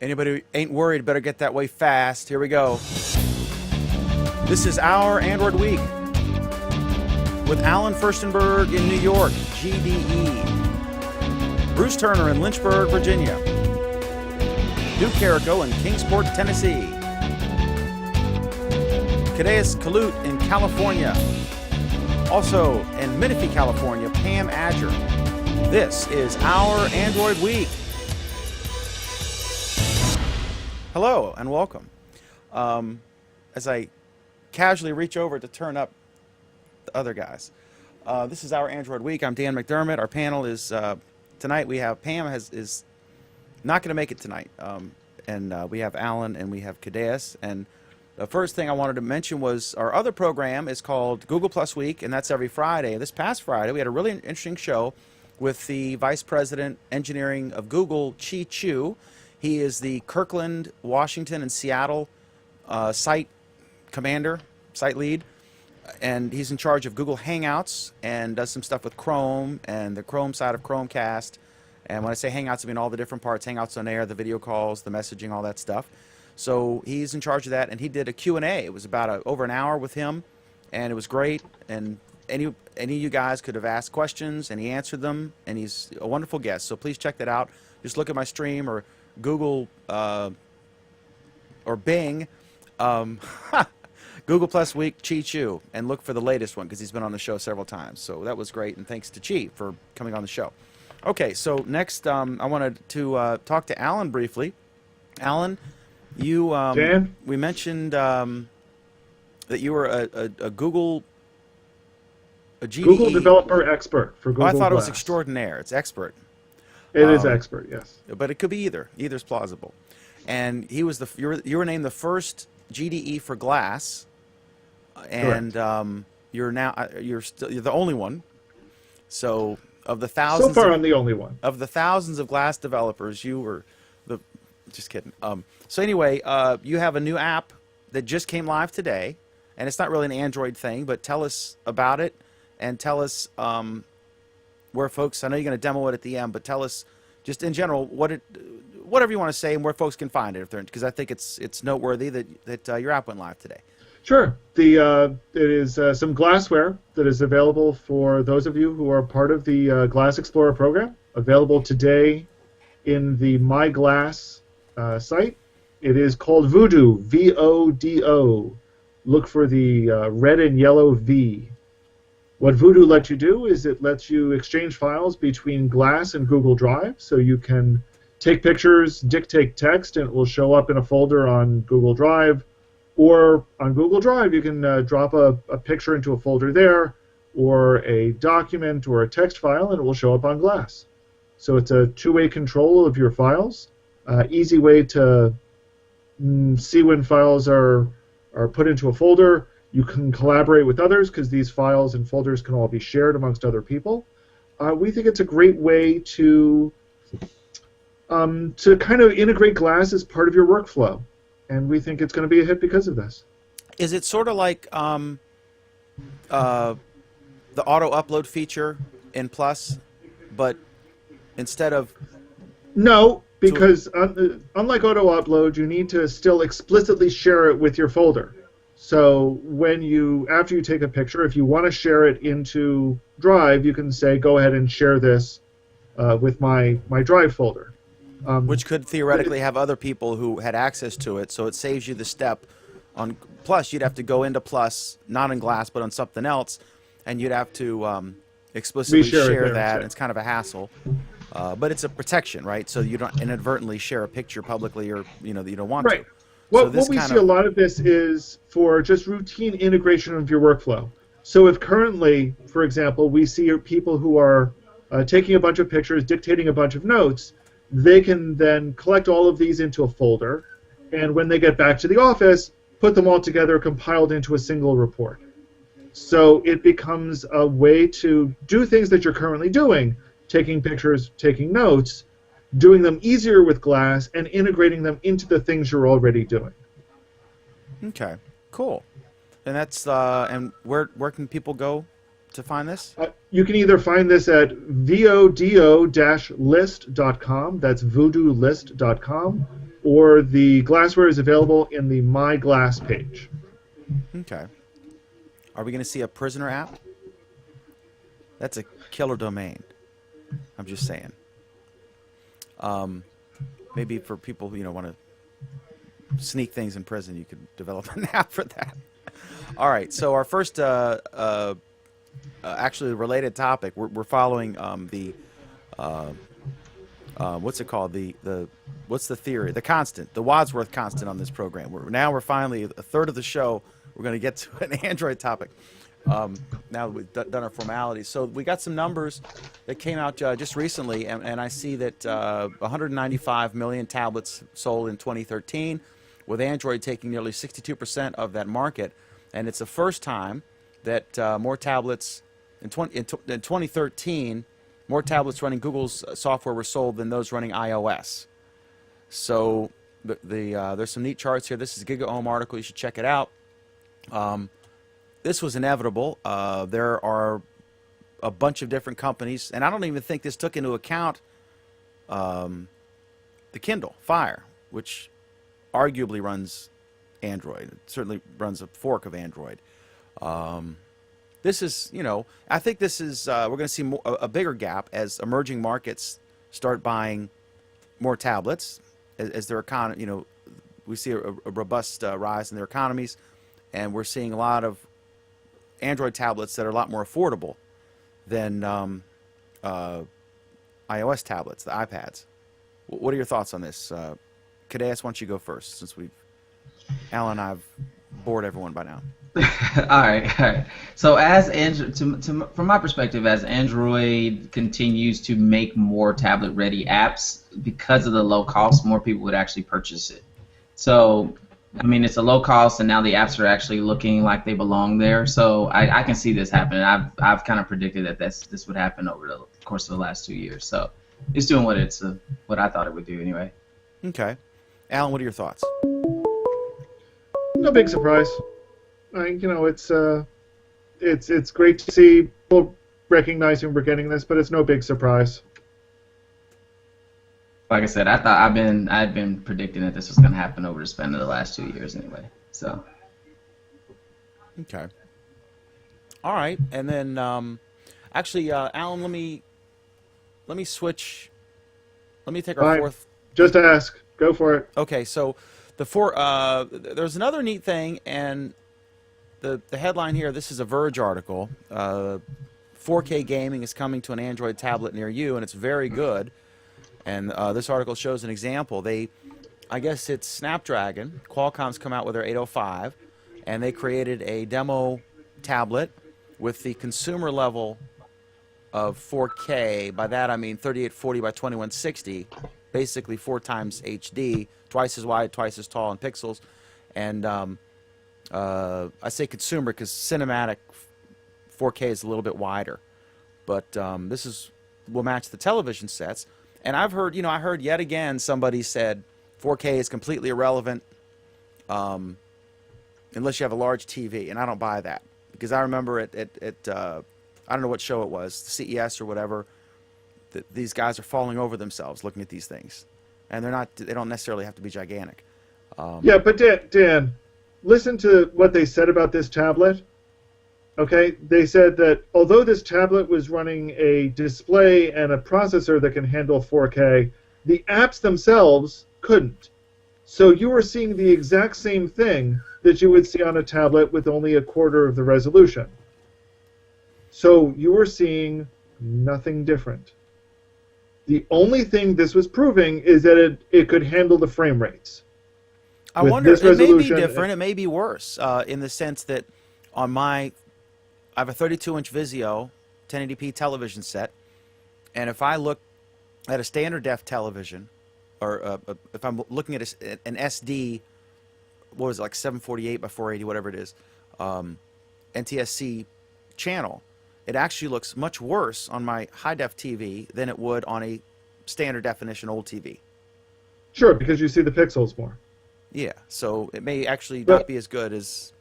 Anybody who ain't worried better get that way fast. Here we go. This is our Android Week with Alan Furstenberg in New York, GDE. Bruce Turner in Lynchburg, Virginia. Duke Carrico in Kingsport, Tennessee. Cadeus Kalut in California. Also in Menifee, California, Pam Adger. This is our Android Week. Hello and welcome. As I casually reach over to turn up the other guys. This is our Android Week. I'm Dan McDermott. Our panel is, tonight we have Pam is not going to make it tonight. And we have Alan and we have Cadeus. And the first thing I wanted to mention was our other program is called Google Plus Week, and that's every Friday. This past Friday, we had a really interesting show with the Vice President Engineering of Google, Chi Chu. He is the Kirkland, Washington, and Seattle site commander, site lead, and he's in charge of Google Hangouts and does some stuff with Chrome and the Chrome side of Chromecast. And when I say Hangouts, I mean all the different parts, Hangouts on Air, the video calls, the messaging, all that stuff. So he's in charge of that, and he did a Q&A. It was about over an hour with him, and it was great. And any of you guys could have asked questions, and he answered them, and he's a wonderful guest. So please check that out. Just look at my stream or Google or Bing, Google Plus Week, Chi Chu, and look for the latest one because he's been on the show several times. So that was great, and thanks to Chi for coming on the show. Okay, so next I wanted to talk to Alan briefly. Alan, you Dan? We mentioned that you were a Google GDE. Google developer expert for Google I thought Glass. it was extraordinaire. It's expert. It is expert, yes. But it could be either. Either's plausible. And he was you were named the first GDE for Glass, and you're the only one. So of the thousands, so far I'm the only one. Of the thousands of Glass developers, you were the. Just kidding. So anyway, you have a new app that just came live today, and it's not really an Android thing, but tell us about it, and tell us where folks. I know you're going to demo it at the end, but tell us just in general whatever you want to say and where folks can find it, because I think it's noteworthy that your app went live today. Sure. It is some glassware that is available for those of you who are part of the Glass Explorer program. Available today in the My Glass site. It is called Voodoo, V-O-D-O. Look for the red and yellow V. What Voodoo lets you do is it lets you exchange files between Glass and Google Drive, so you can take pictures, dictate text, and it will show up in a folder on Google Drive. Or on Google Drive, you can drop a picture into a folder there, or a document or a text file, and it will show up on Glass. So it's a two-way control of your files. Easy way to see when files are put into a folder. You can collaborate with others because these files and folders can all be shared amongst other people. We think it's a great way to kind of integrate Glass as part of your workflow, and we think it's going to be a hit because of this. Is it sort of like the auto upload feature in Plus, but instead of No, because unlike auto upload, you need to still explicitly share it with your folder. So after you take a picture, if you want to share it into Drive, you can say, go ahead and share this with my Drive folder. Which could theoretically have other people who had access to it, so it saves you the step. On Plus, you'd have to go into Plus, not in Glass, but on something else, and you'd have to explicitly share that. And it's kind of a hassle. But it's a protection, right? So you don't inadvertently share a picture publicly or that you don't want to. What we see a lot of this is for just routine integration of your workflow. So if currently, for example, we see people who are taking a bunch of pictures, dictating a bunch of notes, they can then collect all of these into a folder, and when they get back to the office, put them all together compiled into a single report. So it becomes a way to do things that you're currently doing, taking pictures, taking notes, doing them easier with Glass, and integrating them into the things you're already doing. Okay, cool. And that's and where can people go to find this? You can either find this at vodo-list.com. That's voodoo-list.com. or the glassware is available in the My Glass page. Okay. Are we going to see a Prisoner app? That's a killer domain. I'm just saying. Maybe for people want to sneak things in prison, you could develop an app for that. All right. So our first actually related topic, we're following the what's it called? What's the theory? The constant, the Wadsworth constant on this program. We're finally a third of the show. We're going to get to an Android topic. Now that we've done our formalities. So we got some numbers that came out just recently, and I see that 195 million tablets sold in 2013, with Android taking nearly 62% of that market. And it's the first time that more tablets, in 2013, more tablets running Google's software were sold than those running iOS. So there's some neat charts here. This is a GigaOM article. You should check it out. This was inevitable. There are a bunch of different companies, and I don't even think this took into account the Kindle Fire, which arguably runs Android. It certainly runs a fork of Android. This is, I think this is, we're going to see a bigger gap as emerging markets start buying more tablets, as their economy, we see a robust rise in their economies, and we're seeing a lot of Android tablets that are a lot more affordable than iOS tablets, the iPads. What are your thoughts on this? Kadeas, why don't you go first, since Alan and I have bored everyone by now. All right. So as Android, from my perspective, as Android continues to make more tablet-ready apps, because of the low cost, more people would actually purchase it. So, I mean, it's a low cost, and now the apps are actually looking like they belong there. So I can see this happening. I've kind of predicted that this would happen over the course of the last 2 years. So it's doing what I thought it would do anyway. Okay. Alan, what are your thoughts? No big surprise. It's great to see people recognizing we're getting this, but it's no big surprise. Like I said, I've been predicting that this was going to happen over the span of the last 2 years anyway. So. Okay. All right, and then actually, Alan, let me switch. Let me take our fourth. Just ask. Go for it. Okay, so there's another neat thing, and the headline here. This is a Verge article. 4K gaming is coming to an Android tablet near you, and it's very good. And this article shows an example. I guess it's Snapdragon. Qualcomm's come out with their 805, and they created a demo tablet with the consumer level of 4K. By that I mean 3840 by 2160, basically 4 times HD, twice as wide, twice as tall in pixels. And I say consumer because cinematic 4K is a little bit wider, but this will match the television sets. And I've heard, I heard yet again somebody said 4K is completely irrelevant unless you have a large TV, and I don't buy that, because I remember at I don't know what show it was, CES or whatever, that these guys are falling over themselves looking at these things, and they don't necessarily have to be gigantic. Yeah, but Dan, listen to what they said about this tablet. Okay, they said that although this tablet was running a display and a processor that can handle 4K, the apps themselves couldn't. So you were seeing the exact same thing that you would see on a tablet with only a quarter of the resolution. So you were seeing nothing different. The only thing this was proving is that it could handle the frame rates. I wonder, it may be different, it may be worse, in the sense that on I have a 32-inch Vizio 1080p television set, and if I look at a standard def television, or if I'm looking at an SD, what was it, like 748 by 480, whatever it is, NTSC channel, it actually looks much worse on my high-def TV than it would on a standard definition old TV. Sure, because you see the pixels more. Yeah, so it may actually not be as good as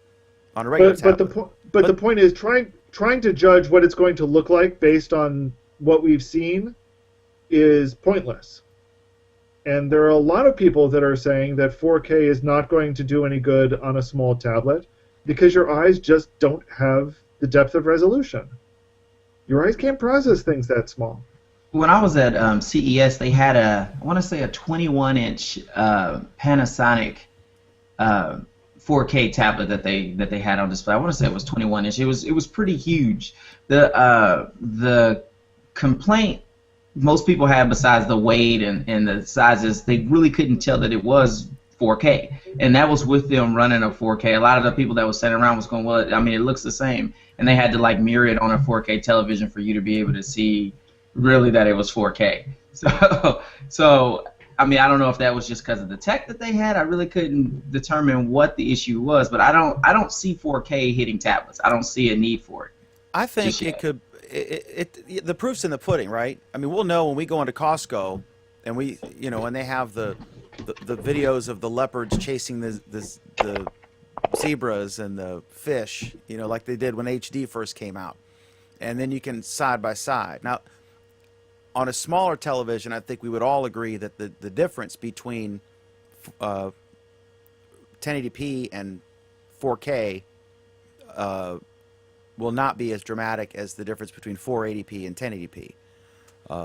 on a regular tablet. But the point is, trying to judge what it's going to look like based on what we've seen is pointless. And there are a lot of people that are saying that 4K is not going to do any good on a small tablet because your eyes just don't have the depth of resolution. Your eyes can't process things that small. When I was at CES, they had I want to say a 21-inch Panasonic 4K tablet that they had on display. I want to say it was 21 inch. It was pretty huge. The complaint most people had, besides the weight and the sizes, they really couldn't tell that it was 4K, and that was with them running a 4K. A lot of the people that was sitting around was going, well, I mean, it looks the same, and they had to like mirror it on a 4K television for you to be able to see really that it was 4K. So I mean, I don't know if that was just because of the tech that they had. I really couldn't determine what the issue was, but I don't see 4K hitting tablets. I don't see a need for it. I think it could. The proof's in the pudding, right? I mean, we'll know when we go into Costco, and when they have the videos of the leopards chasing the zebras and the fish, like they did when HD first came out, and then you can side by side. Now, on a smaller television, I think we would all agree that the difference between 1080p and 4K will not be as dramatic as the difference between 480p and 1080p,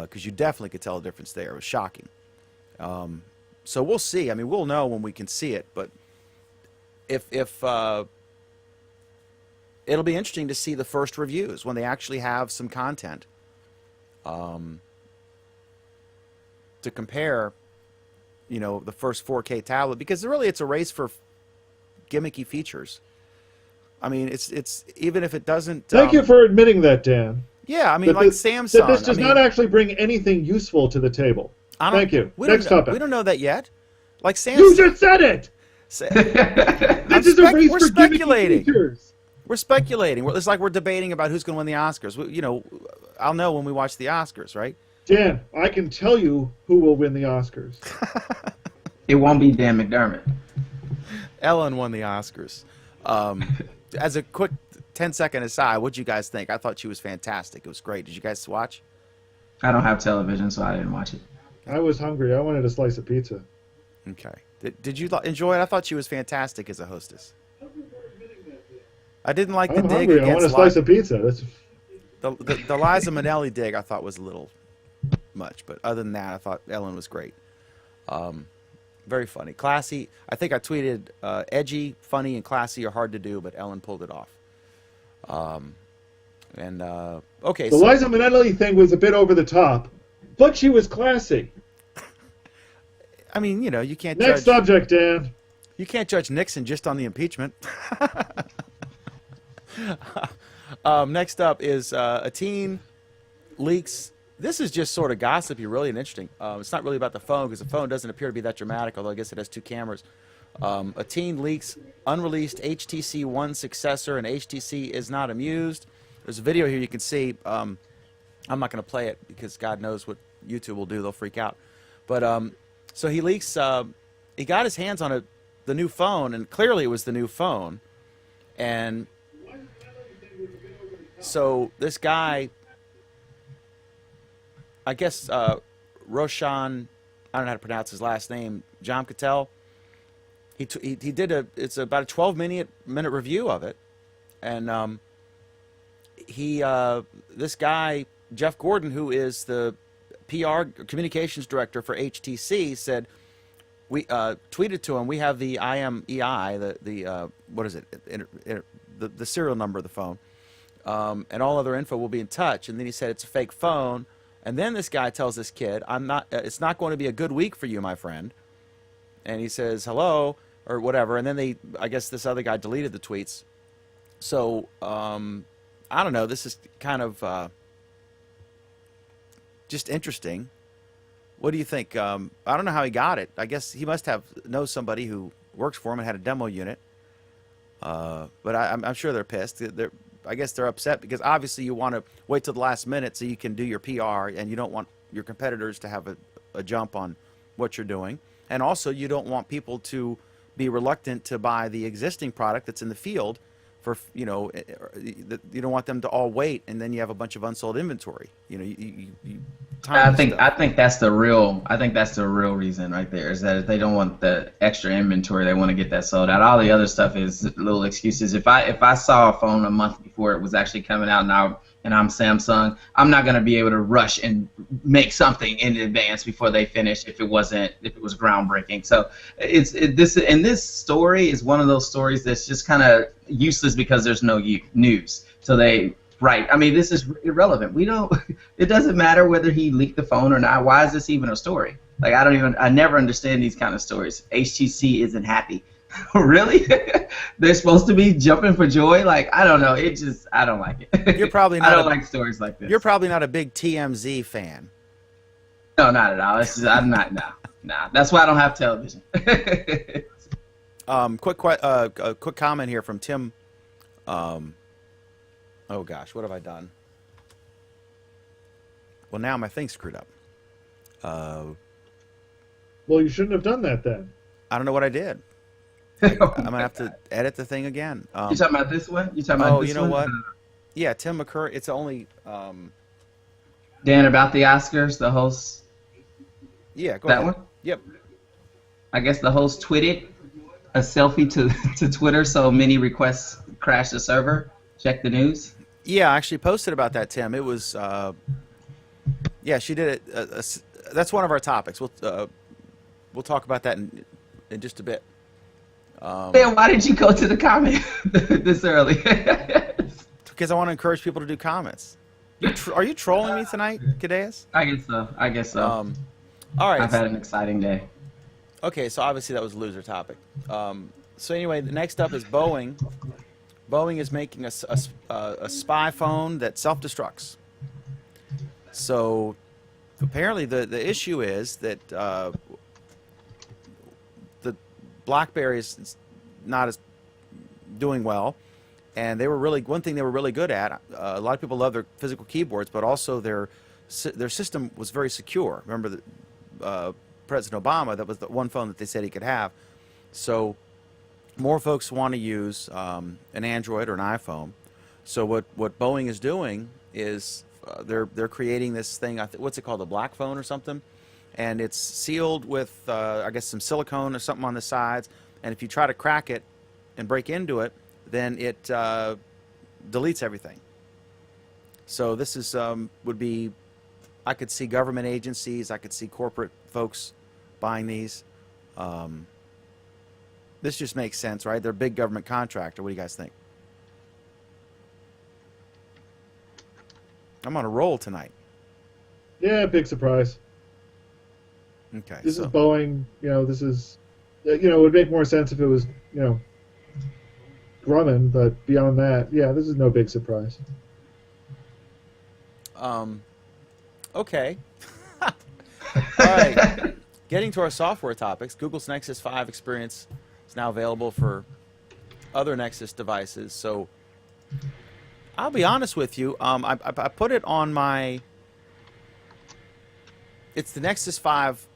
because you definitely could tell a difference there. It was shocking. So we'll see. I mean, we'll know when we can see it, but if it'll be interesting to see the first reviews when they actually have some content to compare, the first 4K tablet, because really it's a race for gimmicky features. I mean, it's even if it doesn't. Thank you for admitting that, Dan. Yeah, I mean, like Samsung. That this does not actually bring anything useful to the table. Thank you. Next topic. We don't know that yet. Like Samsung. You just said it. This is a race we're for speculating. Features. We're speculating. It's like we're debating about who's going to win the Oscars. I'll know when we watch the Oscars, right? Dan, I can tell you who will win the Oscars. It won't be Dan McDermott. Ellen won the Oscars. As a quick 10-second aside, what'd you guys think? I thought she was fantastic. It was great. Did you guys watch? I don't have television, so I didn't watch it. I was hungry. I wanted a slice of pizza. Okay. Did you enjoy it? I thought she was fantastic as a hostess. I didn't like the dig hungry. against I want a slice of pizza. the Liza Minnelli dig I thought was a little much, but other than that, I thought Ellen was great. Very funny, classy. I think I tweeted, edgy, funny, and classy are hard to do, but Ellen pulled it off. Okay. The Liza Minnelli thing was a bit over the top, but she was classy. I mean, you can't. Next subject, Dan. You can't judge Nixon just on the impeachment. Next up is a teen leaks. This is just sort of gossipy, really, and interesting. It's not really about the phone, because the phone doesn't appear to be that dramatic, although I guess it has two cameras. A teen leaks unreleased HTC One successor, and HTC is not amused. There's a video here you can see. I'm not going to play it because God knows what YouTube will do. They'll freak out. But so he leaks. He got his hands on the new phone, and clearly it was the new phone. And so this guy, I guess Roshan, I don't know how to pronounce his last name, John Cattell. He did it's about a 12-minute review of it, and this guy Jeff Gordon, who is the PR communications director for HTC, said we tweeted to him, we have the IMEI, the what is it, the serial number of the phone, and all other info will be in touch. And then he said it's a fake phone. And then this guy tells this kid, it's not going to be a good week for you, my friend. And he says, hello, or whatever. And then I guess this other guy deleted the tweets. So, I don't know. This is kind of just interesting. What do you think? I don't know how he got it. I guess he must know somebody who works for him and had a demo unit. But I'm sure they're pissed. I guess they're upset because obviously you want to wait till the last minute so you can do your PR, and you don't want your competitors to have a jump on what you're doing. And also you don't want people to be reluctant to buy the existing product that's in the field for, you don't want them to all wait and then you have a bunch of unsold inventory. You tiny I stuff. think that's the real reason right there is that they don't want the extra inventory. They want to get that sold out. All the other stuff is little excuses. If I saw a phone a month before it was actually coming out and I'm Samsung, I'm not going to be able to rush and make something in advance before they finish if it was groundbreaking. So this story is one of those stories that's just kind of useless because there's no news. So right. I mean, this is irrelevant. It doesn't matter whether he leaked the phone or not. Why is this even a story? Like, I never understand these kind of stories. HTC isn't happy. Really? They're supposed to be jumping for joy? Like, I don't know. I don't like it. You're probably I not. don't like stories like this. You're probably not a big TMZ fan. No, not at all. I'm not. No. That's why I don't have television. Quick comment here from Tim. Oh gosh, what have I done? Well, now my thing's screwed up. Well, you shouldn't have done that then. I don't know what I did. I'm gonna have to edit the thing again. You talking about this one? You talking about this you know one? what? Yeah, Tim McCurry. It's only. Dan, about the Oscars, the host. Yeah, go That ahead. one? Yep. I guess the host tweeted a selfie to Twitter, so many requests crashed the server. Check the news. Yeah, I actually posted about that, Tim. It was. Yeah, she did it. That's one of our topics. We'll talk about that in just a bit. Man, why did you go to the comment this early? Because I want to encourage people to do comments. Are you trolling me tonight, Cadeas? I guess so. All right. I've had an exciting day. Okay, so obviously that was a loser topic. So anyway, the next up is Boeing. Boeing is making a spy phone that self-destructs. So apparently the issue is that the BlackBerry is not as doing well, and one thing they were really good at. A lot of people love their physical keyboards, but also their system was very secure. Remember that President Obama, that was the one phone that they said he could have. So more folks want to use an Android or an iPhone. So what Boeing is doing is they're creating this thing. What's it called? A black phone or something? And it's sealed with I guess some silicone or something on the sides. And if you try to crack it and break into it, then it deletes everything. So this is would be, I could see government agencies, I could see corporate folks buying these. This just makes sense, right? They're a big government contractor. What do you guys think? I'm on a roll tonight. Yeah, big surprise. Okay. This is Boeing. This is, it would make more sense if it was, Grumman, but beyond that, yeah, this is no big surprise. Okay. All right. Getting to our software topics, Google's Nexus 5 experience is now available for other Nexus devices. So I'll be honest with you. I put it on my. It's the Nexus 5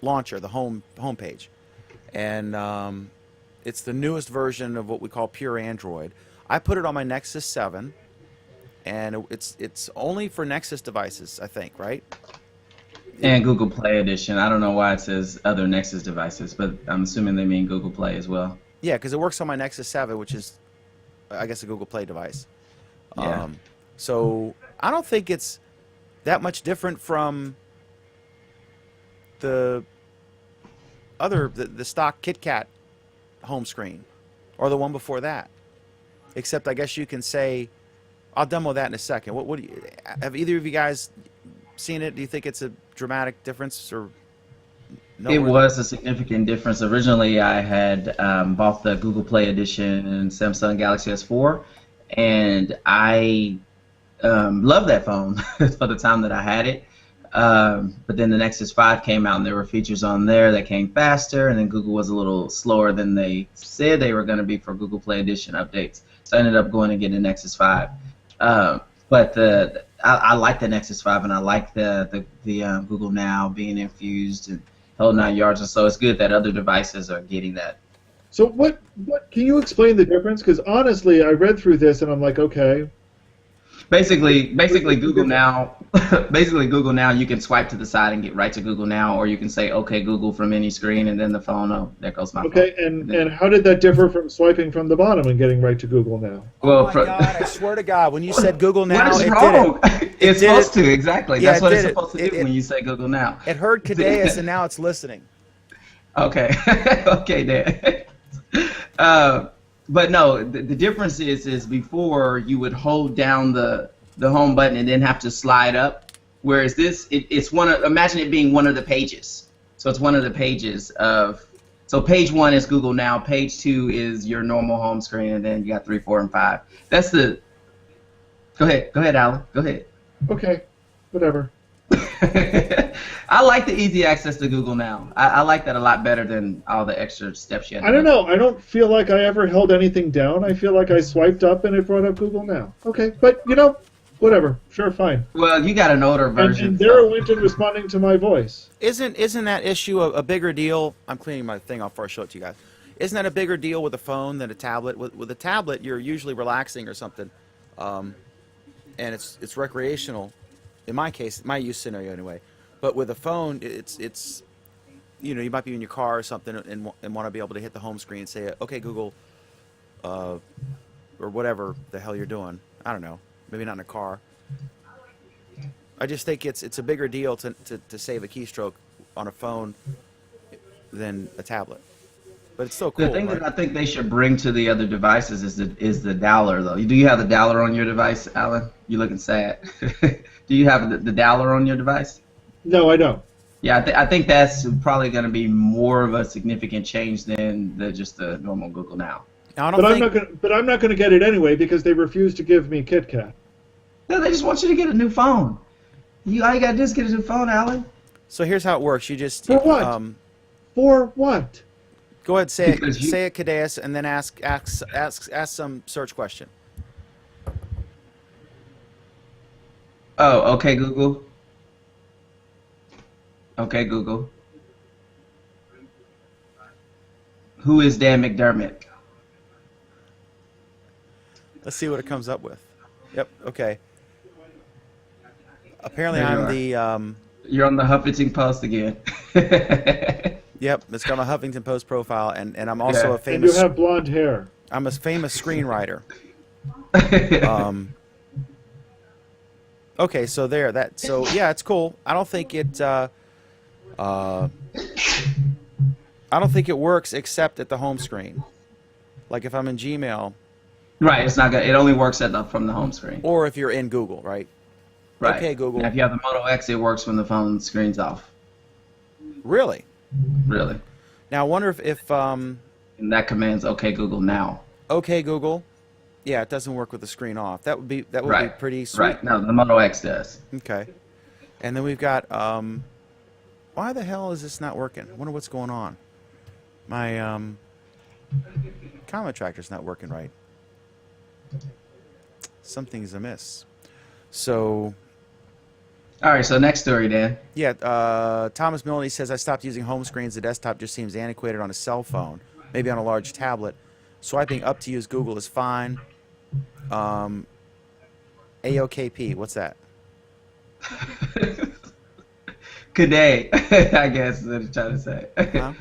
launcher, the homepage, and it's the newest version of what we call pure Android. I put it on my Nexus 7, and it's only for Nexus devices, I think, right? And Google Play Edition. I don't know why it says other Nexus devices, but I'm assuming they mean Google Play as well. Yeah, because it works on my Nexus 7, which is, I guess, a Google Play device. Yeah. So I don't think it's that much different from the stock KitKat home screen or the one before that. Except I guess you can say, I'll demo that in a second. What do you, have either of you guys seen it? Do you think it's a dramatic difference or no? It was a significant difference. Originally, I had bought the Google Play Edition and Samsung Galaxy S4, and I loved that phone for the time that I had it. But then the Nexus 5 came out, and there were features on there that came faster, and then Google was a little slower than they said they were going to be for Google Play Edition updates. So I ended up going and getting the Nexus 5. But I like the Nexus 5, and I like the Google Now being infused and whole 9 yards, and so it's good that other devices are getting that. So what can you explain the difference? Because honestly, I read through this and I'm like, okay. Basically, Google Now basically Google Now, you can swipe to the side and get right to Google Now, or you can say "Okay Google" from any screen, and then the phone. Oh, there goes my phone. Okay, and how did that differ from swiping from the bottom and getting right to Google Now? Well, Oh my God! I swear to God, when you said Google what Now, is it wrong? did it. It's did supposed it. to, exactly. Yeah, That's it what it's did it. supposed to do when you say Google Now. It heard Cadeas, and now it's listening. Okay, okay, Dan. But no, the difference is before you would hold down the home button and then have to slide up, whereas this it's one of, imagine it being one of the pages. So it's one of the pages of, so page 1 is Google Now, page 2 is your normal home screen, and then you got 3, 4, and 5. That's the. Go ahead, Alan. Go ahead. Okay, whatever. I like the easy access to Google Now. I like that a lot better than all the extra steps you had to I don't go. know. I don't feel like I ever held anything down. I feel like I swiped up and it brought up Google Now. Okay, but whatever. Sure, fine. Well, you got an older version. And there it went in responding to my voice. Isn't that issue a bigger deal? I'm cleaning my thing off before I show it to you guys. Isn't that a bigger deal with a phone than a tablet? With a tablet, you're usually relaxing or something, and it's recreational. In my case, my use scenario anyway. But with a phone, it's you might be in your car or something and want to be able to hit the home screen and say, "Okay, Google," or whatever the hell you're doing. I don't know. Maybe not in a car. I just think it's a bigger deal to save a keystroke on a phone than a tablet. But it's still cool. The thing right? that I think they should bring to the other devices is the dialer, though. Do you have the dialer on your device, Alan? You're looking sad. Do you have the dialer on your device? No, I don't. Yeah, I think that's probably going to be more of a significant change than just the normal Google Now. Now, I don't think, I'm not gonna get it anyway because they refuse to give me KitKat. No, they just want you to get a new phone. All you got to do is get a new phone, Alan. so here's how it works. You just For what? For what? go ahead, say it, Because you- say it, Cadeas, and then ask some search question. Oh, okay, Google. Okay, Google. Who is Dan McDermott? Let's see what it comes up with. Yep. Okay. Apparently, There you I'm are. the. You're on the Huffington Post again. Yep. It's got my Huffington Post profile, and I'm also Yeah. a And famous. you have blonde hair. I'm a famous screenwriter. Okay, so there. So yeah, it's cool. I don't think it. I don't think it works except at the home screen. Like if I'm in Gmail, Right, it's not good. It only works from the home screen. or if you're in Google, right? Right. Okay, Google. Now, if you have the Moto X, it works when the phone screen's off. Really? Really. Now I wonder if And that command's OK Google Now. okay Google, yeah, it doesn't work with the screen off. That would be Right. pretty sweet. Right. No, the Moto X does. Okay. And then we've got why the hell is this not working? I wonder what's going on. My comment tracker's not working right. Something's amiss. So All right, so next story, Dan. yeah, Thomas Milne says I stopped using home screens. The desktop just seems antiquated on a cell phone, maybe on a large tablet. Swiping up to use Google is fine. AOKP, what's that? Good day, I guess is what he's trying to say. Huh?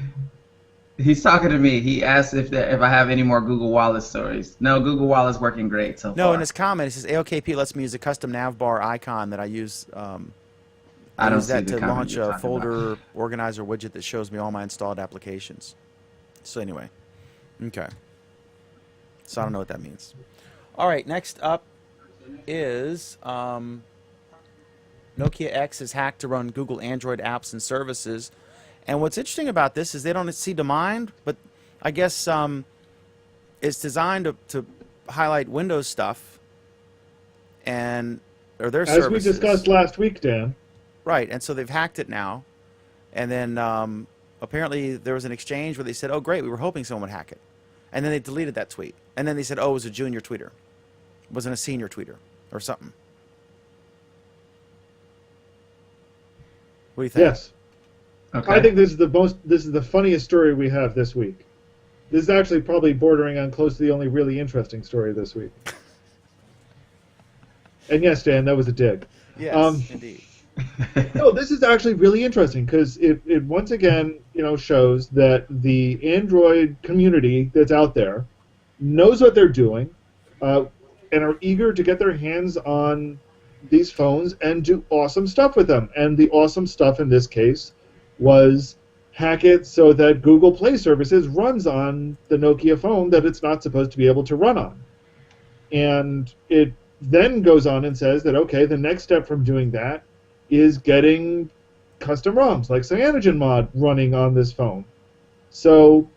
He's talking to me. He asked if I have any more Google Wallet stories. No, Google Wallet's working great so No, far. in his comment, it says AOKP lets me use a custom navbar icon that I use. I don't use see that the to comment launch you're a talking folder organizer widget that shows me all my installed applications. So anyway, okay. So I don't know what that means. All right, next up is Nokia X is hacked to run Google Android apps and services. And what's interesting about this is they don't seem to mind, but I guess it's designed to highlight Windows stuff or their services. As we discussed last week, Dan. Right, and so they've hacked it now. And then apparently there was an exchange where they said, oh, great, we were hoping someone would hack it. And then they deleted that tweet. And then they said, oh, it was a junior tweeter. It wasn't a senior tweeter or something. What do you think? Yes. Okay. I think this is the funniest story we have this week. This is actually probably bordering on close to the only really interesting story this week. And yes, Dan, that was a dig. Yes, Um, indeed. no, this is actually really interesting because it once again, shows that the Android community that's out there knows what they're doing, uh, and are eager to get their hands on these phones and do awesome stuff with them. And the awesome stuff in this case was hack it so that Google Play Services runs on the Nokia phone that it's not supposed to be able to run on. And it then goes on and says that, okay, the next step from doing that is getting custom ROMs like CyanogenMod running on this phone. So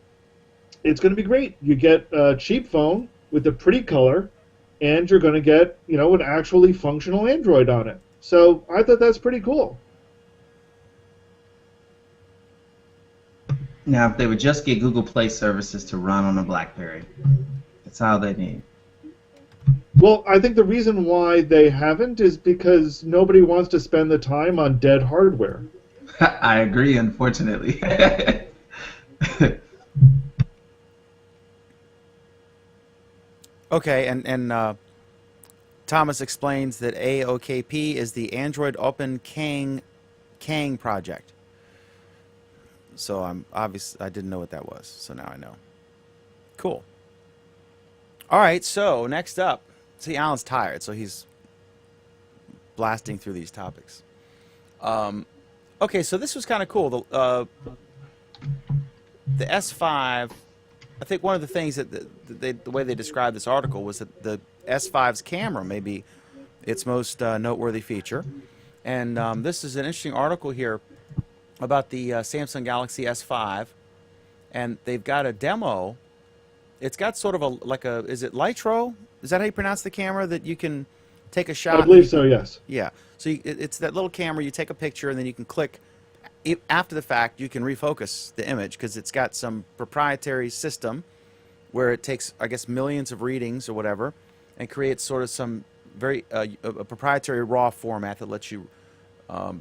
it's going to be great. You get a cheap phone with a pretty color, and you're going to get, an actually functional Android on it. So I thought that's pretty cool. Now, if they would just get Google Play services to run on a BlackBerry, that's all they need. Well, I think the reason why they haven't is because nobody wants to spend the time on dead hardware. I agree, unfortunately. Okay, and Thomas explains that AOKP is the Android Open Kang project. So I didn't know what that was, so now I know. Cool. All right, so next up, see, Alan's tired, so he's blasting through these topics. Okay, so this was kind of cool. The S5. I think one of the things that the way they described this article was that the S5's camera may be its most noteworthy feature. And this is an interesting article here about the Samsung Galaxy S5. And they've got a demo. It's got sort of is it Lytro? Is that how you pronounce the camera that you can take a shot? I believe so, yes. Yeah. So it's that little camera, you take a picture, and then you can click. After the fact, you can refocus the image because it's got some proprietary system where it takes, I guess, millions of readings or whatever and creates sort of some very a proprietary raw format that lets you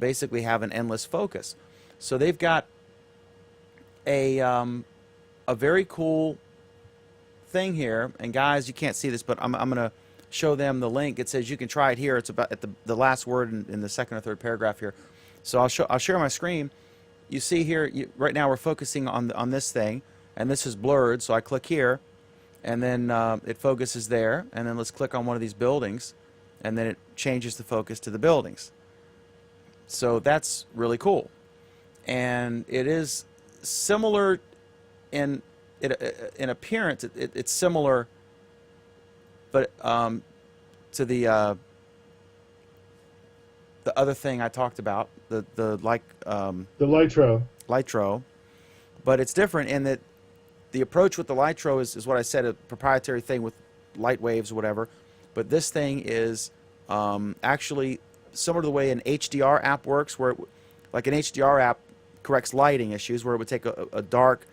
basically have an endless focus. So they've got a very cool thing here. And guys, you can't see this, but I'm going to show them the link. It says you can try it here. It's about at the last word in the second or third paragraph here. So I'll share my screen. You see here, right now we're focusing on this thing, and this is blurred. So I click here, and then it focuses there. And then let's click on one of these buildings, and then it changes the focus to the buildings. So that's really cool, and it is similar in appearance. It's similar, but to the other thing I talked about, the Lytro. Lytro, but it's different in that the approach with the Lytro is what I said, a proprietary thing with light waves or whatever, but this thing is actually similar to the way an HDR app works, where like an HDR app corrects lighting issues, where it would take a dark,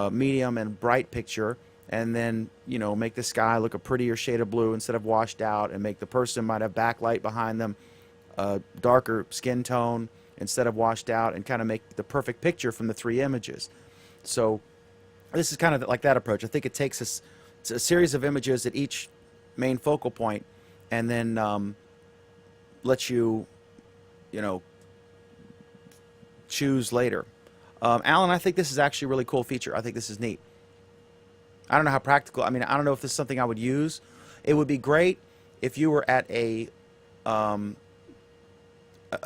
medium, and bright picture, and then make the sky look a prettier shade of blue instead of washed out, and make the person might have backlight behind them, darker skin tone instead of washed out, and kind of make the perfect picture from the three images. So this is kind of like that approach. I think it takes a series of images at each main focal point, and then lets you, choose later. Alan, I think this is actually a really cool feature. I think this is neat. I don't know how practical. I mean, I don't know if this is something I would use. It would be great if you were at a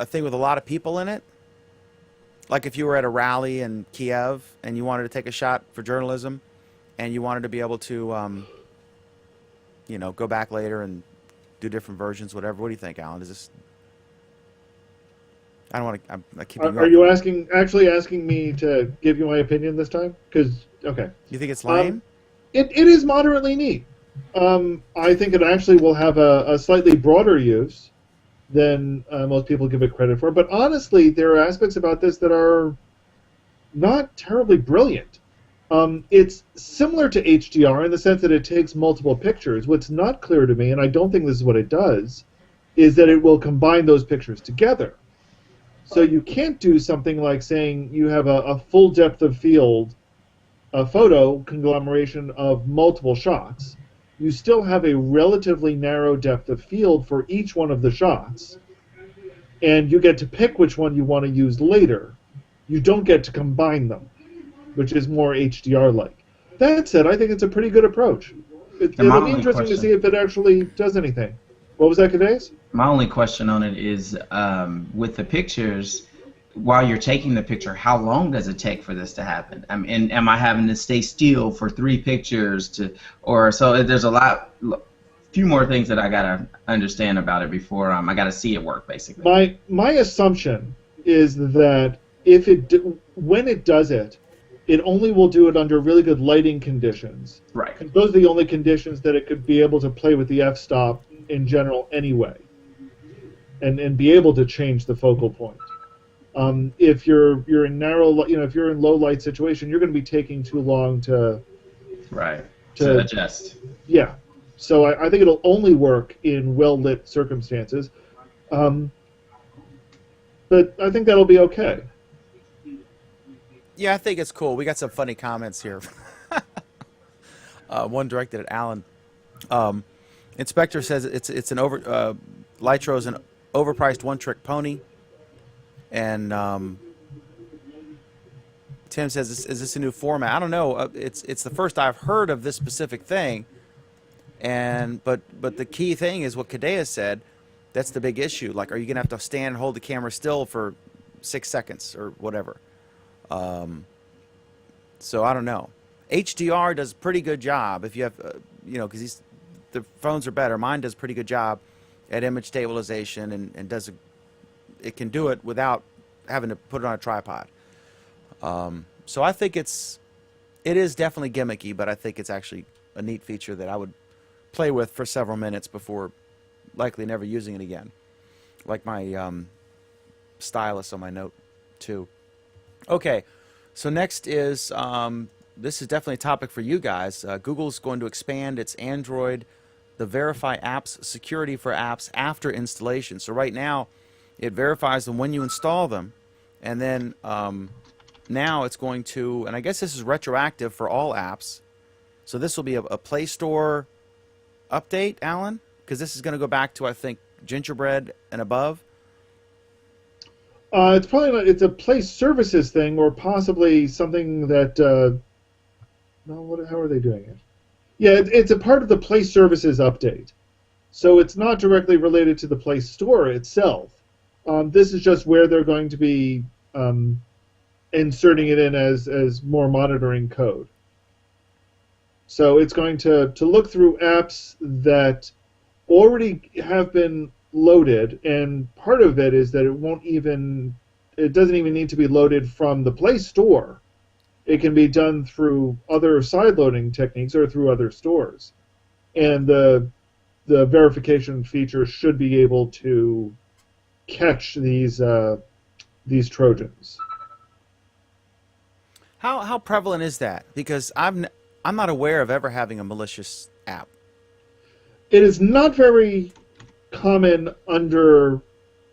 thing with a lot of people in it. Like if you were at a rally in Kiev and you wanted to take a shot for journalism, and you wanted to be able to, go back later and do different versions, whatever. What do you think, Alan? Is this? I don't want to. I'm keeping. Are you actually asking me to give you my opinion this time? Because okay. You think it's lame? It is moderately neat. I think it actually will have a slightly broader use than most people give it credit for. But honestly, there are aspects about this that are not terribly brilliant. It's similar to HDR in the sense that it takes multiple pictures. What's not clear to me, and I don't think this is what it does, is that it will combine those pictures together. So you can't do something like saying you have a full depth of field, a photo conglomeration of multiple shots, you still have a relatively narrow depth of field for each one of the shots, and you get to pick which one you want to use later. You don't get to combine them, which is more HDR-like. That said, I think it's a pretty good approach. It'll be interesting to see if it actually does anything. What was that, Cadaeus? My only question on it is, with the pictures, while you're taking the picture, how long does it take for this to happen? I mean, and am I having to stay still for 3 pictures so there's a few more things that I gotta understand about it before I gotta see it work, basically. My assumption is that when it does it, it only will do it under really good lighting conditions. Right. And those are the only conditions that it could be able to play with the f-stop in general anyway, and be able to change the focal point. If you're in if you're in low light situation, you're going to be taking too long to adjust. Yeah. So I think it'll only work in well lit circumstances, but I think that'll be okay. Yeah, I think it's cool. We got some funny comments here. One directed at Alan. Inspector says it's an Lytro is an overpriced one-trick pony, and Tim says, "Is this a new format?" I don't know. It's the first I've heard of this specific thing, but the key thing is what Cadaeus said. That's the big issue. Like, are you gonna have to stand and hold the camera still for 6 seconds or whatever? So I don't know. HDR does a pretty good job if you have, because the phones are better. Mine does a pretty good job at image stabilization and it can do it without having to put it on a tripod. So I think it is definitely gimmicky, but I think it's actually a neat feature that I would play with for several minutes before likely never using it again. Like my stylus on my Note 2. Okay, so next is, this is definitely a topic for you guys. Google's going to expand its Android, the Verify apps security for apps after installation. So right now, it verifies them when you install them, and then now it's going to, and I guess this is retroactive for all apps. So this will be a Play Store update, Alan, because this is going to go back to, I think, Gingerbread and above. It's probably not. It's a Play Services thing, or possibly something that. No, how are they doing it? Yeah, it's a part of the Play Services update, so it's not directly related to the Play Store itself. This is just where they're going to be inserting it in as more monitoring code. So it's going to look through apps that already have been loaded, and part of it is that it doesn't even need to be loaded from the Play Store. It can be done through other side loading techniques or through other stores, and the verification feature should be able to catch these Trojans. How prevalent is that? Because I'm not aware of ever having a malicious app. It is not very common under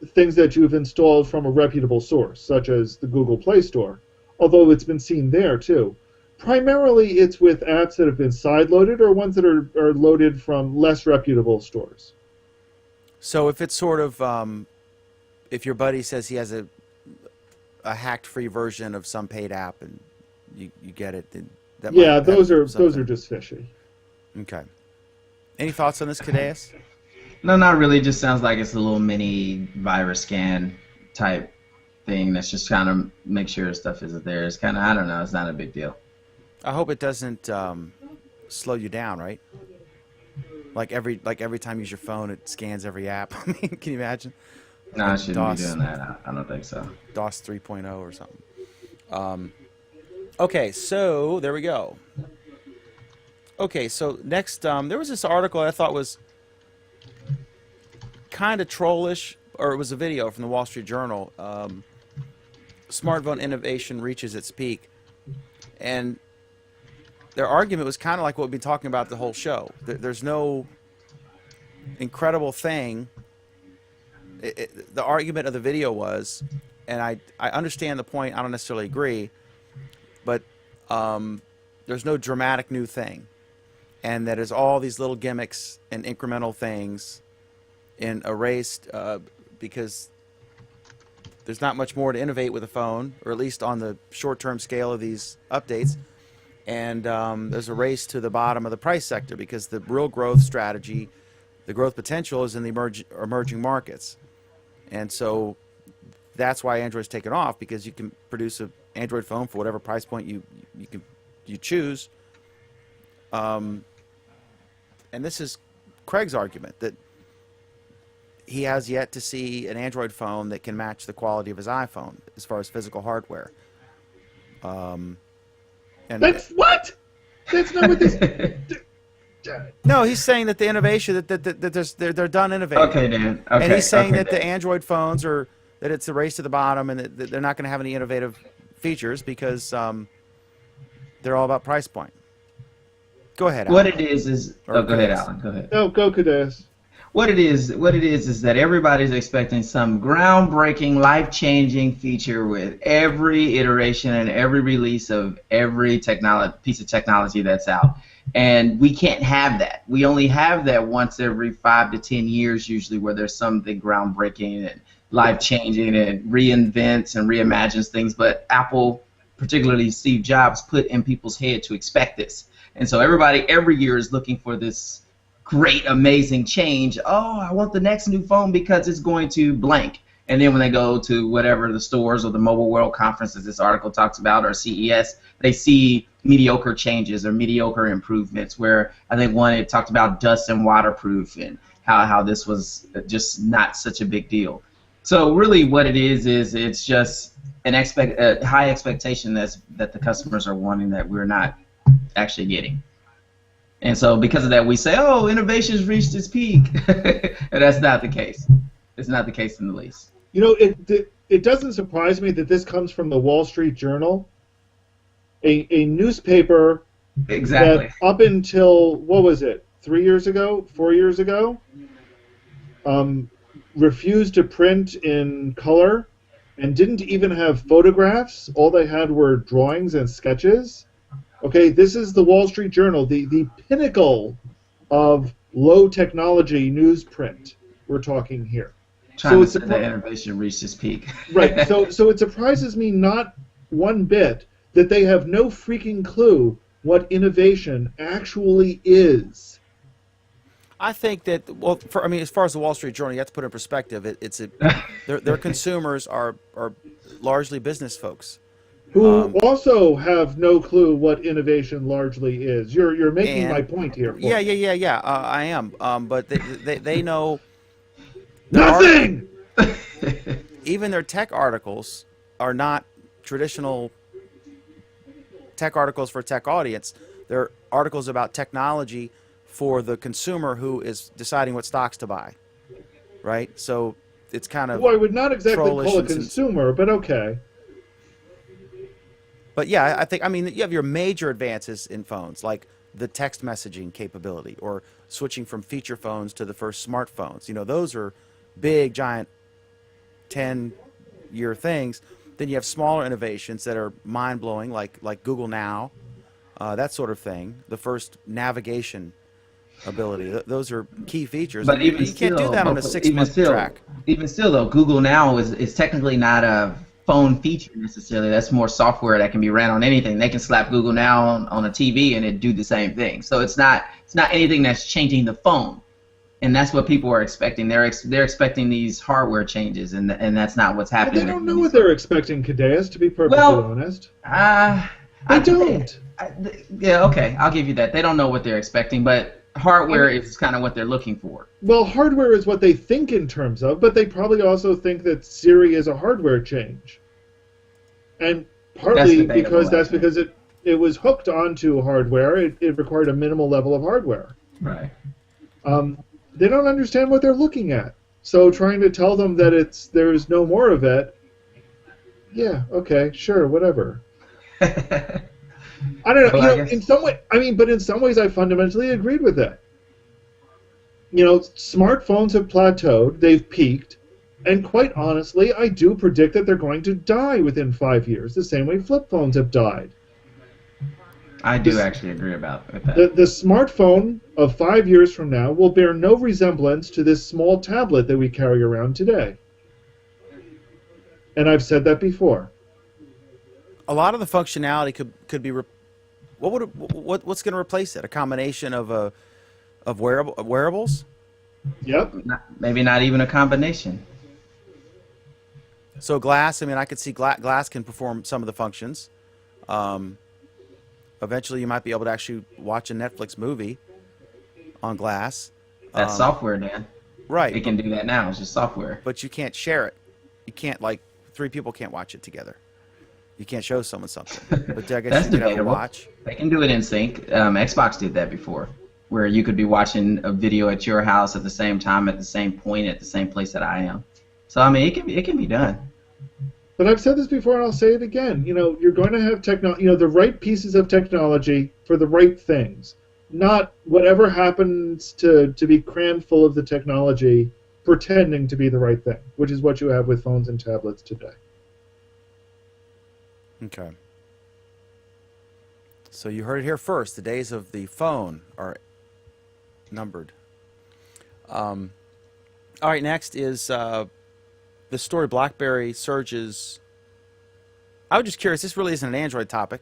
things that you've installed from a reputable source, such as the Google Play Store, although it's been seen there too. Primarily, it's with apps that have been side-loaded or ones that are loaded from less reputable stores. So if it's sort of, if your buddy says he has a hacked-free version of some paid app and you get it, then those are just fishy. Okay. Any thoughts on this, Cadaeus? No, not really. Just sounds like it's a little mini virus scan type thing that's just trying to make sure stuff isn't there. It's kind of, I don't know, it's not a big deal. I hope it doesn't slow you down, right? Like every time you use your phone, it scans every app. I mean, can you imagine? No, I shouldn't be doing that. I don't think so. DOS 3.0 or something. Okay, so there we go. Okay, so next, there was this article I thought was kind of trollish, or it was a video from the Wall Street Journal. Smartphone innovation reaches its peak, and their argument was kind of like what we've been talking about the whole show. There's no incredible thing. The argument of the video was, and I understand the point, I don't necessarily agree, but there's no dramatic new thing. and that is all these little gimmicks and incremental things in a race because there's not much more to innovate with a phone, or at least on the short-term scale of these updates. And there's a race to the bottom of the price sector because the real growth strategy, the growth potential is in the emerging markets. And so that's why Android's taken off, because you can produce an Android phone for whatever price point you choose. And this is Craig's argument, that he has yet to see an Android phone that can match the quality of his iPhone as far as physical hardware. And That's what? That's not what this. no, he's saying that the innovation that they're done innovating. Okay, Dan. Okay. And he's saying okay. that the Android phones that it's a race to the bottom, and that they're not going to have any innovative features because they're all about price point. Go ahead, Alan. What it is Or go ahead, Cadeas. Alan. Go ahead. No, go Cadeas. What it is that everybody's expecting some groundbreaking, life-changing feature with every iteration and every release of every piece of technology that's out. And we can't have that. We only have that once every 5 to 10 years usually, where there's something groundbreaking and life-changing and reinvents and reimagines things. But Apple, particularly Steve Jobs, put in people's head to expect this. And so everybody every year is looking for this great, amazing change. Oh, I want the next new phone because it's going to blank. And then when they go to whatever the stores or the Mobile World Conference, as this article talks about, or CES, they see mediocre changes or mediocre improvements, where I think one, it talked about dust and waterproof and how this was just not such a big deal. So really what it is it's just a high expectation that the customers are wanting that we're not actually getting. And so because of that, we say, oh, innovation's reached its peak. And that's not the case. It's not the case in the least. You know, it doesn't surprise me that this comes from the Wall Street Journal, a newspaper Exactly. that up until, what was it, 4 years ago, refused to print in color and didn't even have photographs. All they had were drawings and sketches. Okay, this is the Wall Street Journal, the pinnacle of low technology newsprint we're talking here. Trying to say that innovation reached its peak. Right, so it surprises me not one bit that they have no freaking clue what innovation actually is. I think that, well, as far as the Wall Street Journal, you have to put it in perspective. Their consumers are largely business folks who also have no clue what innovation largely is. You're making my point here. Yeah. I am. But they know nothing. Even their tech articles are not traditional tech articles for a tech audience. They're articles about technology for the consumer who is deciding what stocks to buy, right? So it's kind of well, I would not exactly trollish call it and consumer, but okay. But yeah, I mean, you have your major advances in phones, like the text messaging capability, or switching from feature phones to the first smartphones. You know, those are big, giant, 10-year things. Then you have smaller innovations that are mind-blowing, like Google Now, that sort of thing. The first navigation ability. Those are key features. But even you can't do that on a 6-month track. Even still, though, Google Now is technically not a phone feature necessarily. That's more software that can be ran on anything. They can slap Google Now on a TV and it do the same thing. So it's not anything that's changing the phone, and that's what people are expecting. They're expecting these hardware changes, and that's not what's happening. But they don't know what they're expecting, Cadeas, to be perfectly honest. I don't. Yeah, okay, I'll give you that. They don't know what they're expecting, but hardware is kind of what they're looking for. Well, hardware is what they think in terms of, but they probably also think that Siri is a hardware change. And partly because it was hooked onto hardware, it required a minimal level of hardware. Right. They don't understand what they're looking at. So trying to tell them that there's no more of it, yeah, okay, sure, whatever. I don't know. Well, in some way, but in some ways, I fundamentally agreed with that. You know, smartphones have plateaued; they've peaked, and quite honestly, I do predict that they're going to die within 5 years, the same way flip phones have died. I do This- actually agree with that. The smartphone of 5 years from now will bear no resemblance to this small tablet that we carry around today. And I've said that before. A lot of the functionality could be what's going to replace it? A combination of wearables. Yep. Maybe not even a combination. So glass. I mean, I could see glass can perform some of the functions. Eventually, you might be able to actually watch a Netflix movie on glass. That's software, Dan. Right. It can do that now. It's just software. But you can't share it. You can't, like, three people can't watch it together. You can't show someone something. But I guess That's you could have a debatable. watch. They can do it in sync. Xbox did that before, where you could be watching a video at your house at the same time, at the same point, at the same place that I am. So I mean, it can be done. But I've said this before, and I'll say it again. You're going to have the right pieces of technology for the right things, not whatever happens to be crammed full of the technology, pretending to be the right thing, which is what you have with phones and tablets today. Okay. So you heard it here first. The days of the phone are numbered. All right, next is the story BlackBerry surges. I was just curious. This really isn't an Android topic.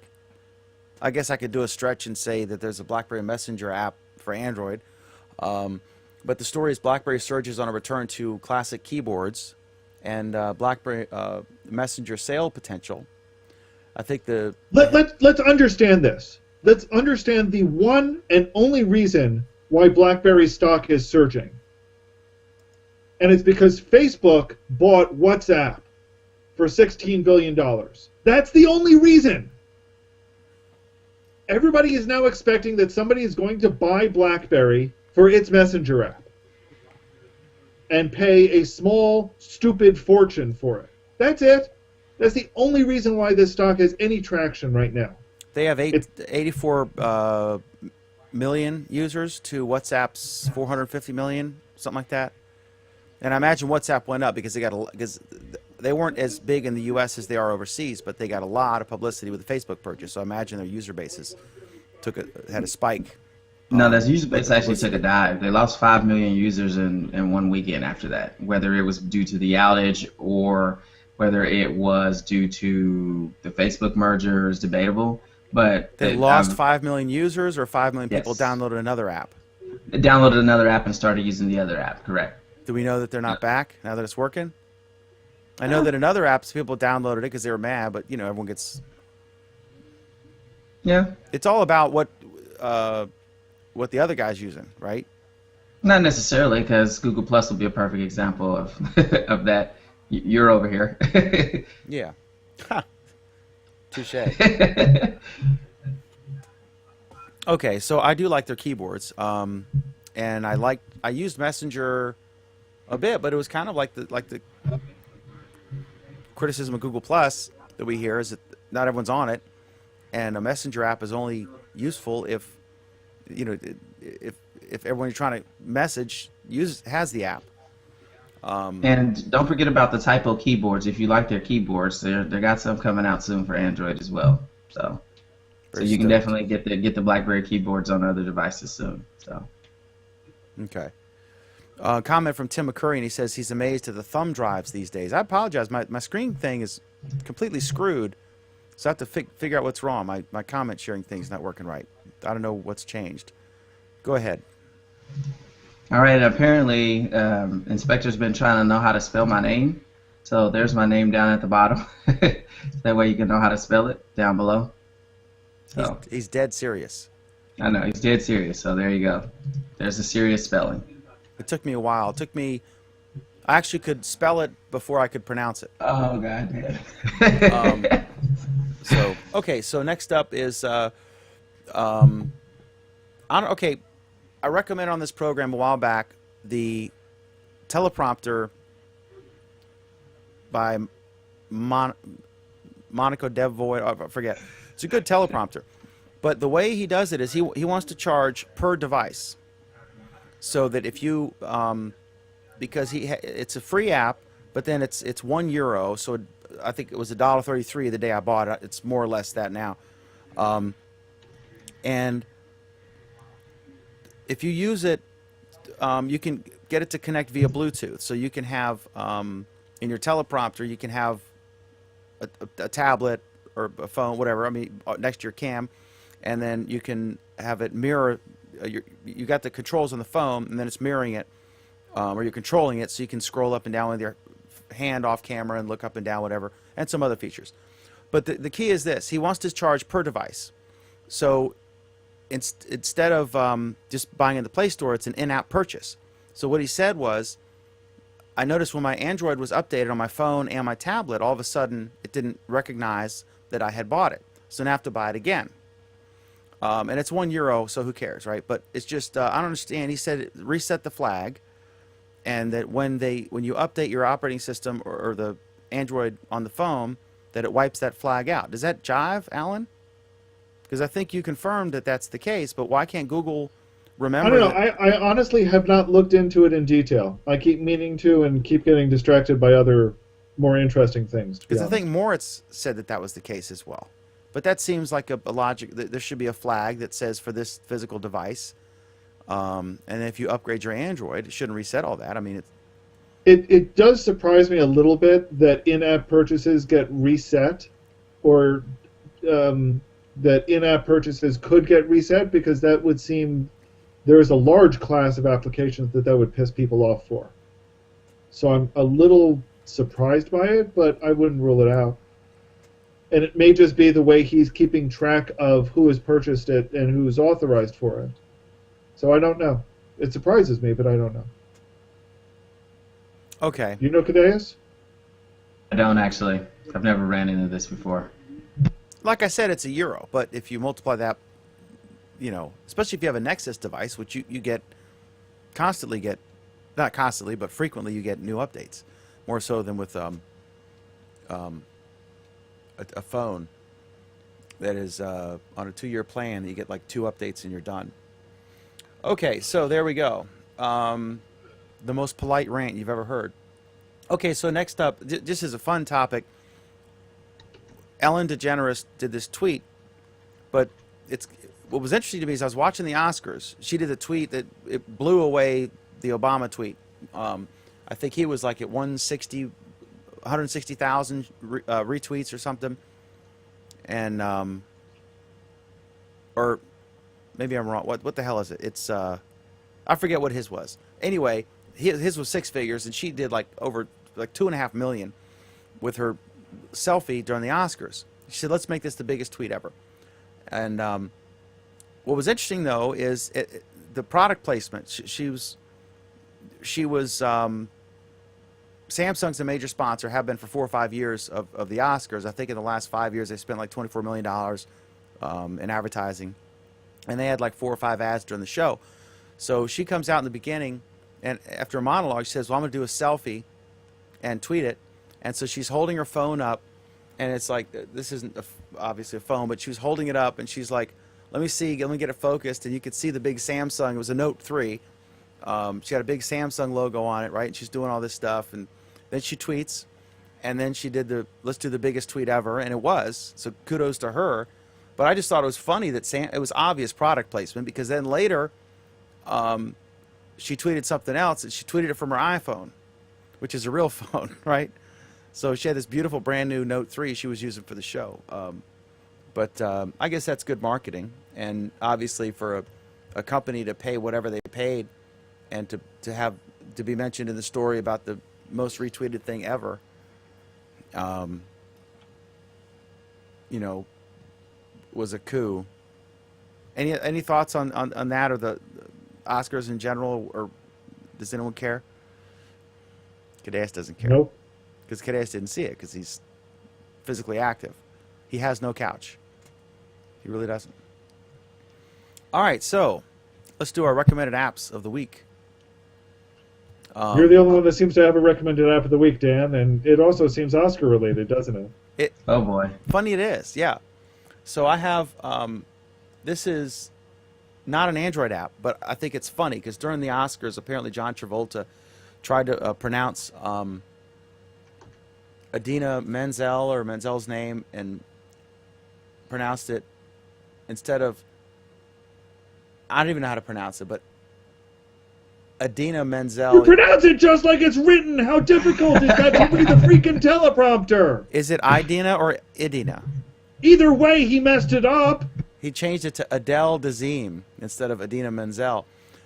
I guess I could do a stretch and say that there's a BlackBerry Messenger app for Android. But the story is BlackBerry surges on a return to classic keyboards and BlackBerry Messenger sale potential. I think Let's understand this. Let's understand the one and only reason why BlackBerry stock is surging. And it's because Facebook bought WhatsApp for $16 billion. That's the only reason. Everybody is now expecting that somebody is going to buy BlackBerry for its Messenger app and pay a small, stupid fortune for it. That's it. That's the only reason why this stock has any traction right now. they have 84 million users to WhatsApp's 450 million, something like that. And I imagine WhatsApp went up because they weren't as big in the U.S. as they are overseas, but they got a lot of publicity with the Facebook purchase. So I imagine their user bases had a spike. No, that user base actually took a dive. They lost 5 million users in one weekend after that, whether it was due to the outage or whether it was due to the Facebook merger is debatable. But They lost 5 million users, or 5 million people Yes. downloaded another app. They downloaded another app and started using the other app, correct? Do we know that they're not back now that it's working? I know that in other apps people downloaded it because they were mad, but everyone gets. Yeah. It's all about what the other guy's using, right? Not necessarily, because Google Plus will be a perfect example of of that. You're over here. Yeah. Touche. Okay, so I do like their keyboards, and I used Messenger a bit, but it was kind of like the criticism of Google Plus that we hear is that not everyone's on it, and a Messenger app is only useful if everyone you're trying to message has the app. And don't forget about the Typo keyboards. If you like their keyboards, they got some coming out soon for Android as well. So Very you can stoked. definitely get the BlackBerry keyboards on other devices soon. So Okay. Comment from Tim McCurry, and he says he's amazed at the thumb drives these days. I apologize. My screen thing is completely screwed, so I have to figure out what's wrong. My comment sharing thing's not working right. I don't know what's changed. Go ahead. all right. Apparently, Inspector's been trying to know how to spell my name. So there's my name down at the bottom. That way you can know how to spell it down below. So He's dead serious. I know he's dead serious. So there you go. There's a serious spelling. It took me a while. I actually could spell it before I could pronounce it. Oh God. So okay. So next up is I recommended on this program a while back the teleprompter by Monaco Devoid. I forget. It's a good teleprompter, but the way he does it is he wants to charge per device, so that if you because it's a free app, but then it's €1. So I think it was $1.33 the day I bought it. It's more or less that now. And if you use it, you can get it to connect via Bluetooth. So you can have in your teleprompter, you can have a tablet or a phone, whatever. I mean, next to your cam, and then you can have it mirror. You got the controls on the phone, and then it's mirroring it, or you're controlling it, so you can scroll up and down with your hand off camera and look up and down, whatever, and some other features. But the key is this: he wants to charge per device. So instead of just buying in the Play Store, it's an in-app purchase. So what he said was, I noticed when my Android was updated on my phone and my tablet, all of a sudden it didn't recognize that I had bought it. So now I have to buy it again. And it's €1, so who cares, right? But it's just, I don't understand. He said reset the flag, and that when you update your operating system or the Android on the phone, that it wipes that flag out. Does that jive, Alan? Because I think you confirmed that that's the case, but why can't Google remember? I don't know. I honestly have not looked into it in detail. I keep meaning to and keep getting distracted by other more interesting things. Because I think Moritz said that was the case as well. But that seems like a logic. There should be a flag that says for this physical device. And if you upgrade your Android, it shouldn't reset all that. I mean, it does surprise me a little bit that in-app purchases get reset, or that in-app purchases could get reset, because that would seem there's a large class of applications that would piss people off for. So I'm a little surprised by it, but I wouldn't rule it out. And it may just be the way he's keeping track of who has purchased it and who's authorized for it. So I don't know. It surprises me, but I don't know. okay. You know Cadeus? I don't actually. I've never ran into this before. Like I said, it's €1. But if you multiply that, especially if you have a Nexus device, which you get not constantly, but frequently you get new updates, more so than with a phone that is on a 2-year plan. You get like 2 updates and you're done. Okay, so there we go. The most polite rant you've ever heard. Okay, so next up, this is a fun topic. Ellen DeGeneres did this tweet, but what was interesting to me is I was watching the Oscars. She did a tweet that it blew away the Obama tweet. I think he was like at 160,000 retweets or something, and or maybe I'm wrong. What the hell is it? It's I forget what his was. Anyway, his was 6 figures, and she did like over like 2.5 million with her selfie during the Oscars. She said, "Let's make this the biggest tweet ever." And what was interesting though is the product placement. She was Samsung's a major sponsor, have been for 4 or 5 years of the Oscars. I think in the last 5 years they spent like $24 million in advertising, and they had like 4 or 5 ads during the show. So she comes out in the beginning, and after a monologue, she says, "Well, I'm going to do a selfie and tweet it." And so she's holding her phone up, and it's like, this isn't obviously a phone, but she was holding it up, and she's like, let me get it focused, and you could see the big Samsung. It was a Note 3. She had a big Samsung logo on it, right? And she's doing all this stuff, and then she tweets, and then she did let's do the biggest tweet ever, and it was. So kudos to her. But I just thought it was funny that it was obvious product placement, because then later she tweeted something else, and she tweeted it from her iPhone, which is a real phone, right? So she had this beautiful brand new Note 3 she was using for the show. But I guess that's good marketing, and obviously for a company to pay whatever they paid, and to be mentioned in the story about the most retweeted thing ever, was a coup. Any thoughts on that, or the Oscars in general, or does anyone care? Cadeas doesn't care. Nope. Because Cadeas didn't see it, because he's physically active. He has no couch. He really doesn't. All right, so let's do our recommended apps of the week. You're the only one that seems to have a recommended app of the week, Dan, and it also seems Oscar related, doesn't it? Oh boy. Funny it is, yeah. So I have, this is not an Android app, but I think it's funny because during the Oscars, apparently John Travolta tried to pronounce Idina Menzel, or Menzel's name, and pronounced it, instead of I don't even know how to pronounce it, but Adina You Menzel. pronounce it just like it's written. How difficult is that to read the freaking teleprompter? Is it Idina or Idina? Either way, he messed it up, He changed it to Adele Dazeem instead of Adina Menzel.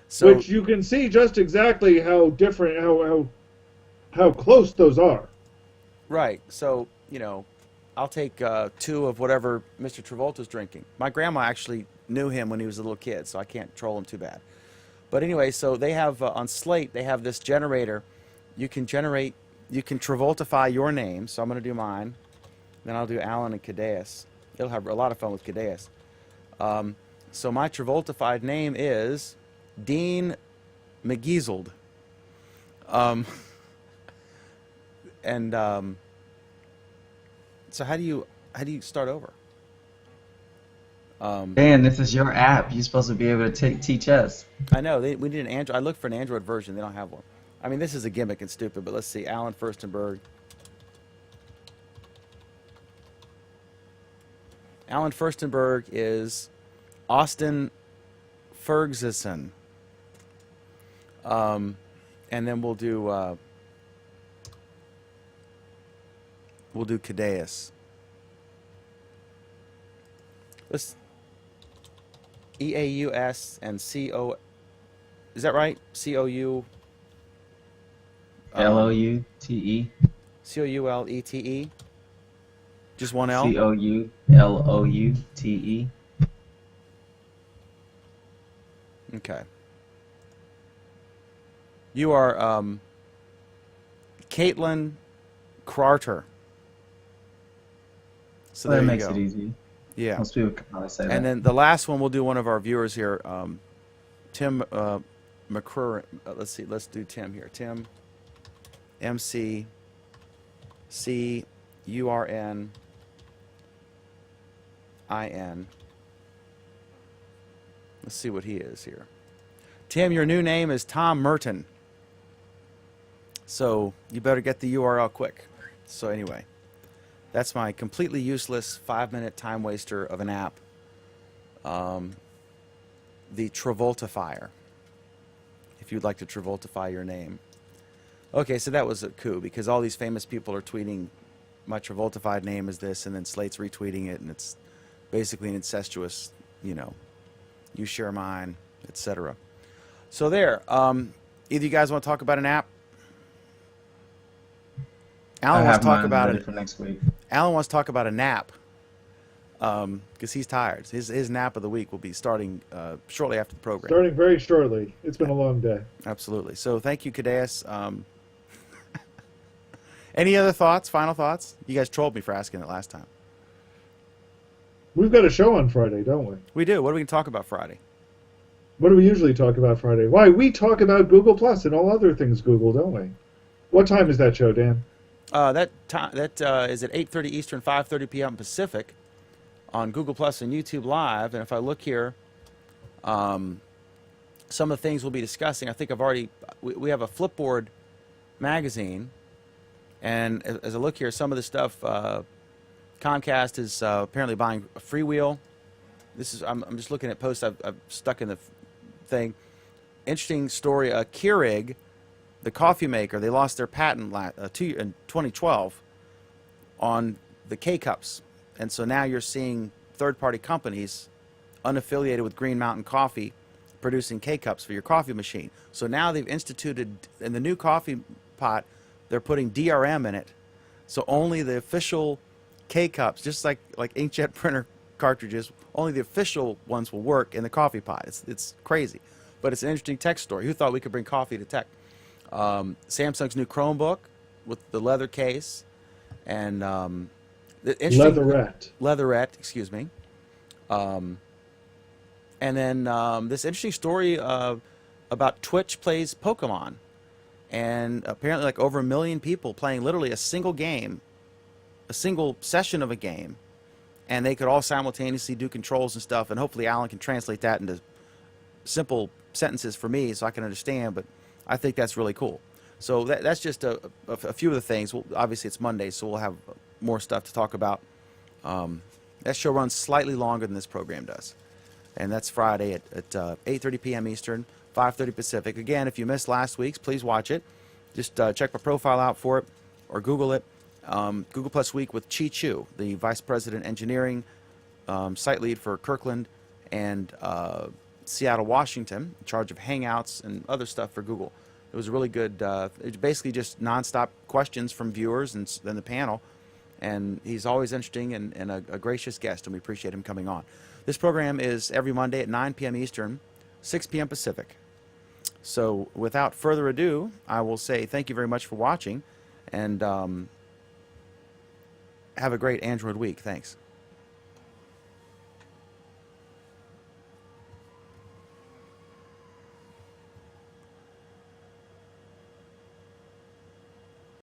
So which you can see just exactly how different, how close those are. right. So I'll take 2 of whatever Mr. Travolta's drinking. My grandma actually knew him when he was a little kid, so I can't troll him too bad. But anyway, so they have on Slate, they have this generator. You can Travoltify your name. So I'm going to do mine. Then I'll do Alan and Cadeas. You'll have a lot of fun with Cadeas. So my Travoltified name is Dean McGeezled. So how do you start over? Dan, this is your app. You're supposed to be able to teach us. I know we need an Android. I looked for an Android version. They don't have one. I mean, this is a gimmick and stupid, but let's see. Alan Furstenberg. Alan Furstenberg is Austin Ferguson. And then we'll do Cadeas. Let's EAUS and CO. Is that right? COU. LOUTE. COULETE. Just one L. COULOUTE. Okay. You are Caitlin Carter. So Well, there that you makes go. it easy. Yeah. Most people can probably say that. And then the last one, we'll do one of our viewers here, Tim McCurran. Let's see. Let's do Tim here. Tim, McCurnin. Let's see what he is here. Tim, your new name is Tom Merton. So you better get the URL quick. So anyway, that's my completely useless 5-minute time waster of an app. The Travoltifier. If you'd like to Travoltify your name. Okay, so that was a coup because all these famous people are tweeting my Travoltified name is this, and then Slate's retweeting it, and it's basically an incestuous, you share mine, etc. So there. Either you guys want to talk about an app? Alan wants to talk about it for next week. Alan wants to talk about a nap because he's tired. His nap of the week will be starting shortly after the program. Starting very shortly. It's been a long day. Absolutely. So thank you, Cadeas. Any other thoughts? Final thoughts? You guys trolled me for asking it last time. We've got a show on Friday, don't we? We do. What are we going to talk about Friday? What do we usually talk about Friday? Why, we talk about Google Plus and all other things Google, don't we? What time is that show, Dan? That is at 8:30 Eastern, 5:30 p.m. Pacific on Google Plus and YouTube Live. And if I look here, some of the things we'll be discussing, I think we have a Flipboard magazine. And as I look here, some of the stuff, Comcast is apparently buying a Freewheel. I'm just looking at posts I've stuck in the thing. Interesting story. Keurig, the coffee maker, they lost their patent in 2012 on the K-Cups. And so now you're seeing third-party companies unaffiliated with Green Mountain Coffee producing K-Cups for your coffee machine. So now they've instituted, in the new coffee pot, they're putting DRM in it. So only the official K-Cups, just like inkjet printer cartridges, only the official ones will work in the coffee pot. It's crazy. But it's an interesting tech story. Who thought we could bring coffee to tech? Samsung's new Chromebook with the leather case and leatherette, excuse me. And then this interesting story about Twitch plays Pokemon, and apparently like over 1 million people playing literally a single game, a single session of a game, and they could all simultaneously do controls and stuff. And hopefully Alan can translate that into simple sentences for me so I can understand. But I think that's really cool. So that's just a few of the things. Well, obviously, it's Monday, so we'll have more stuff to talk about. That show runs slightly longer than this program does. and that's Friday at 8:30 p.m. Eastern, 5:30 Pacific. Again, if you missed last week's, please watch it. Just check my profile out for it, or Google it. Google Plus Week with Chi Chu, the Vice President Engineering, site lead for Kirkland and Seattle, Washington, in charge of Hangouts and other stuff for Google. It was really good. It's basically just nonstop questions from viewers and then the panel. And he's always interesting and a gracious guest, and we appreciate him coming on. This program is every Monday at 9 p.m. Eastern, 6 p.m. Pacific. So without further ado, I will say thank you very much for watching, and have a great Android week. Thanks.